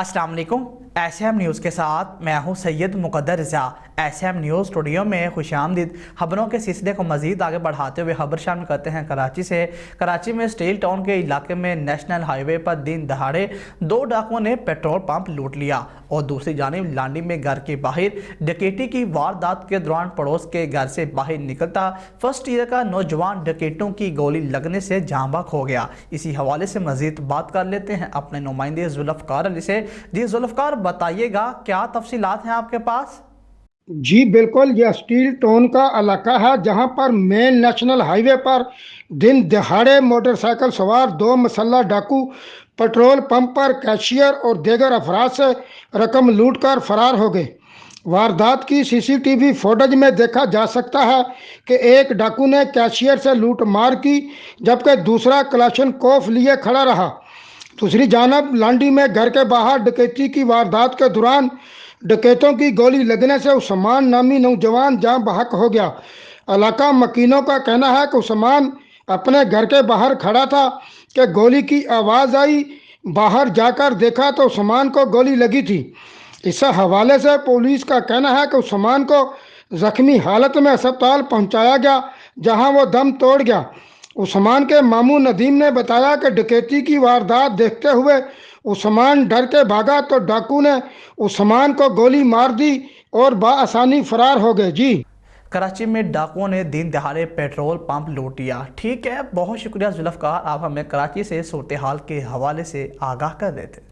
अस्सलाम वालेकुम। SM news के साथ मैं हूं सैयद मुकद्दर रज़ा। एसएम न्यूज़ स्टूडियो में खुशामदीद। खबरों के सिलसिले को मज़ीद आगे बढ़ाते हुए खबर शामिल करते हैं कराची से। कराची में स्टील टाउन के इलाके में नेशनल हाईवे पर दिन दहाड़े 2 डाकुओं ने पेट्रोल पंप लूट लिया और दूसरी जानिब लांडी में घर के बाहर डकैती की वारदात के दौरान पड़ोस के घर से बाहर निकलता फर्स्ट ईयर का नौजवान डकैतों की गोली लगने से जाँ बहक हो गया। इसी हवाले से मज़ीद बात कर लेते हैं अपने नुमाइंदे जुल्फ़कार अली से। जी जुल्फ़कार, बताइएगा क्या तफसीलात हैं आपके पास? जी बिल्कुल, यह स्टील टाउन का इलाका है जहां पर मेन नेशनल हाईवे पर दिन दहाड़े मोटरसाइकिल सवार 2 मसल्ला डाकू पेट्रोल पंप पर कैशियर और दीगर अफराद से रकम लूटकर फरार हो गए। वारदात की सीसीटीवी फुटेज में देखा जा सकता है कि एक डाकू ने कैशियर से लूट मार की जबकि दूसरा कलाशनकोफ लिए खड़ा रहा। दूसरी जानब लांडी में घर के बाहर डकैती की वारदात के दौरान डकैतों की गोली लगने से उस्मान नामी नौजवान जाँ बहक हो गया। इलाका मकीनों का कहना है कि उस्मान अपने घर के बाहर खड़ा था कि गोली की आवाज़ आई। बाहर जाकर देखा तो उस्मान को गोली लगी थी। इस हवाले से पुलिस का कहना है कि उस्मान को जख्मी हालत में अस्पताल पहुंचाया गया जहां वो दम तोड़ गया। उस्मान के मामू नदीम ने बताया कि डकैती की वारदात देखते हुए उस्मान डर के भागा तो डाकू ने उस्मान को गोली मार दी और बआसानी फरार हो गए। जी, कराची में डाकुओं ने दिन दहाड़े पेट्रोल पंप लूट लिया। ठीक है, बहुत शुक्रिया जुल्फ़कार, आप हमें कराची से सूरत हाल के हवाले से आगाह कर देते।